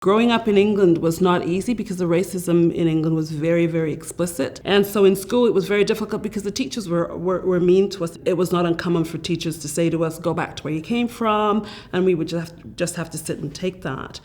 Growing up in England was not easy because the racism in England was very, very explicit. And so in school it was very difficult because the teachers were mean to us. It was not uncommon for teachers to say to us, go back to where you came from, and we would just have to sit and take that.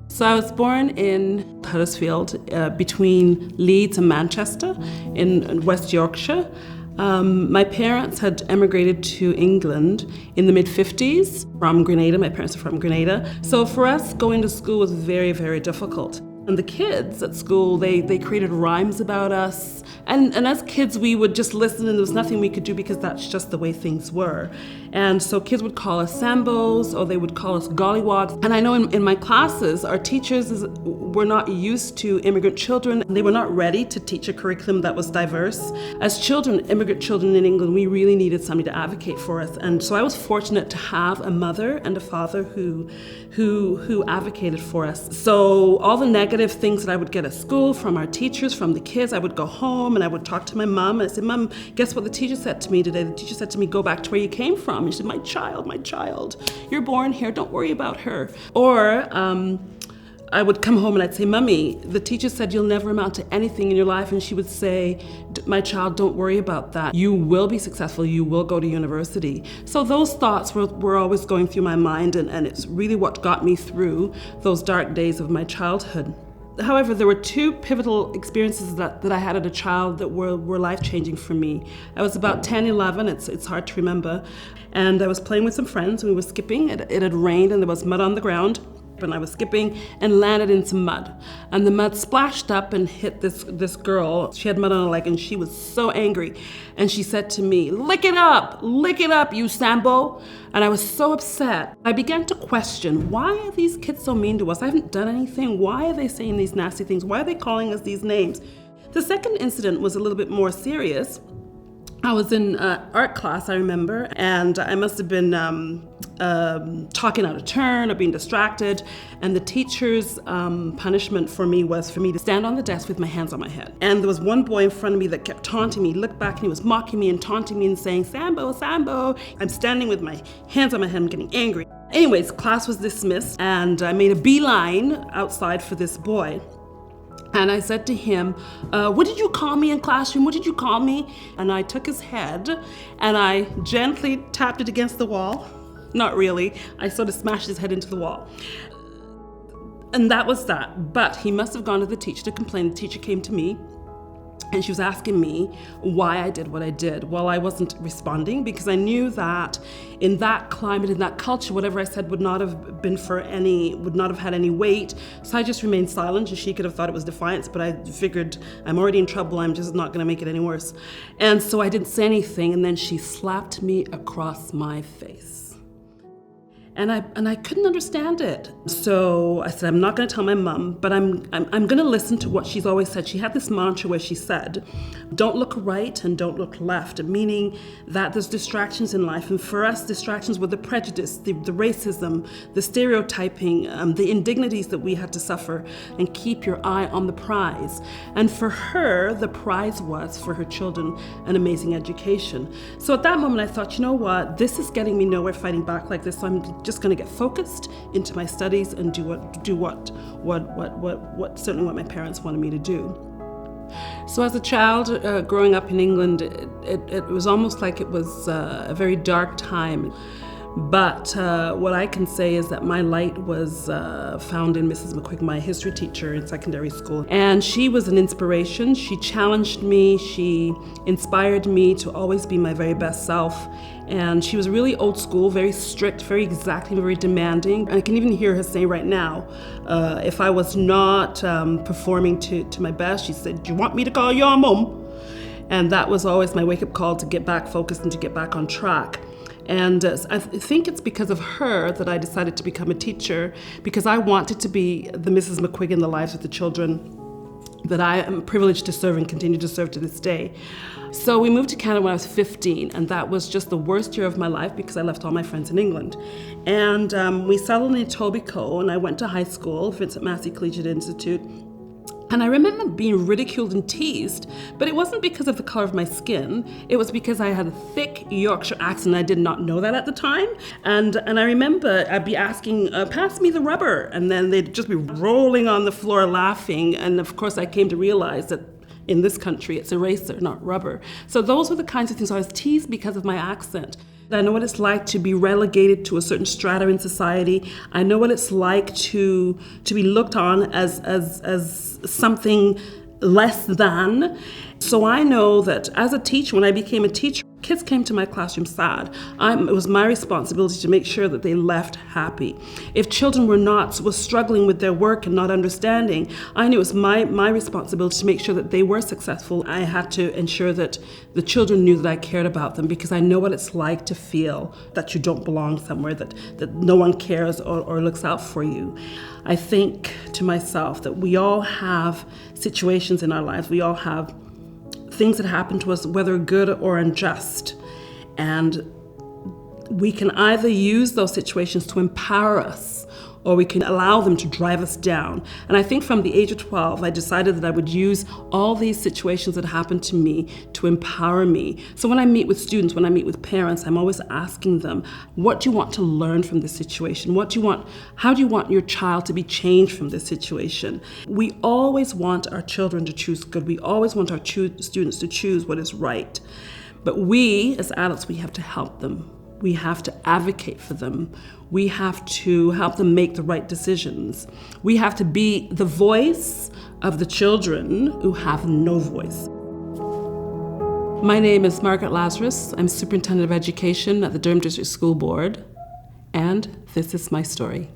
So I was born in Huddersfield, between Leeds and Manchester in West Yorkshire. My parents had emigrated to England in the mid-50s from Grenada. My parents are from Grenada. So for us, going to school was very, very difficult. And the kids at school, they created rhymes about us. And as kids, we would just listen, and there was nothing we could do because that's just the way things were. And so kids would call us Sambos, or they would call us gollywogs. And I know in my classes, our teachers were not used to immigrant children. They were not ready to teach a curriculum that was diverse. As children, immigrant children in England, we really needed somebody to advocate for us. And so I was fortunate to have a mother and a father who advocated for us. So all the negative things that I would get at school from our teachers, from the kids, I would go home and I would talk to my mom, and I said, Mom, guess what the teacher said to me today? The teacher said to me, go back to where you came from. And she said, my child, you're born here, don't worry about her. Or I would come home and I'd say, Mummy, the teacher said you'll never amount to anything in your life. And she would say, my child, don't worry about that. You will be successful, you will go to university. So those thoughts were always going through my mind, and it's really what got me through those dark days of my childhood. However, there were two pivotal experiences that I had as a child that were life-changing for me. I was about 10, 11, it's hard to remember, and I was playing with some friends, and we were skipping. It had rained and there was mud on the ground, and I was skipping and landed in some mud. And the mud splashed up and hit this girl. She had mud on her leg and she was so angry. And she said to me, lick it up, you Sambo. And I was so upset. I began to question, why are these kids so mean to us? I haven't done anything. Why are they saying these nasty things? Why are they calling us these names? The second incident was a little bit more serious. I was in art class, I remember, and I must have been talking out of turn or being distracted, and the teacher's punishment for me was for me to stand on the desk with my hands on my head. And there was one boy in front of me that kept taunting me. He looked back and he was mocking me and taunting me and saying, Sambo, Sambo. I'm standing with my hands on my head, I'm getting angry. Anyways, class was dismissed, and I made a beeline outside for this boy. And I said to him, what did you call me in classroom? What did you call me? And I took his head and I gently tapped it against the wall. Not really. I sort of smashed his head into the wall. And that was that. But he must have gone to the teacher to complain. The teacher came to me and she was asking me why I did what I did. Well, I wasn't responding because I knew that in that climate, in that culture, whatever I said would not have had any weight. So I just remained silent, and she could have thought it was defiance, but I figured I'm already in trouble, I'm just not gonna make it any worse. And so I didn't say anything, and then she slapped me across my face. And I couldn't understand it. So I said, I'm not gonna tell my mom, but I'm gonna listen to what she's always said. She had this mantra where she said, don't look right and don't look left, meaning that there's distractions in life. And for us, distractions were the prejudice, the racism, the stereotyping, the indignities that we had to suffer, and keep your eye on the prize. And for her, the prize was, for her children, an amazing education. So at that moment I thought, you know what, this is getting me nowhere fighting back like this, so I'm just going to get focused into my studies and do what certainly what my parents wanted me to do. So as a child growing up in England, it was almost like it was a very dark time. But what I can say is that my light was found in Mrs. McQuigg, my history teacher in secondary school. And she was an inspiration. She challenged me. She inspired me to always be my very best self. And she was really old school, very strict, very exacting, very demanding. And I can even hear her say right now, if I was not performing to my best, she said, do you want me to call your mom? And that was always my wake-up call to get back focused and to get back on track. And I think it's because of her that I decided to become a teacher, because I wanted to be the Mrs. McQuigg in the lives of the children that I am privileged to serve and continue to serve to this day. So we moved to Canada when I was 15, and that was just the worst year of my life because I left all my friends in England. And we settled in Etobicoke, and I went to high school, Vincent Massey Collegiate Institute. And I remember being ridiculed and teased, but it wasn't because of the color of my skin. It was because I had a thick Yorkshire accent. I did not know that at the time. And I remember I'd be asking, pass me the rubber. And then they'd just be rolling on the floor laughing. And of course, I came to realize that in this country, it's eraser, not rubber. So those were the kinds of things. I was teased because of my accent. I know what it's like to be relegated to a certain strata in society. I know what it's like to be looked on as something less than. So I know that as a teacher, when I became a teacher, kids came to my classroom sad. It was my responsibility to make sure that they left happy. If children were struggling with their work and not understanding, I knew it was my responsibility to make sure that they were successful. I had to ensure that the children knew that I cared about them, because I know what it's like to feel that you don't belong somewhere, that no one cares or looks out for you. I think to myself that we all have situations in our lives, we all have things that happen to us, whether good or unjust. And we can either use those situations to empower us, or we can allow them to drive us down. And I think from the age of 12, I decided that I would use all these situations that happened to me to empower me. So when I meet with students, when I meet with parents, I'm always asking them, what do you want to learn from this situation? How do you want your child to be changed from this situation? We always want our children to choose good. We always want our students to choose what is right. But we, as adults, we have to help them. We have to advocate for them. We have to help them make the right decisions. We have to be the voice of the children who have no voice. My name is Margaret Lazarus. I'm Superintendent of Education at the Durham District School Board, and this is my story.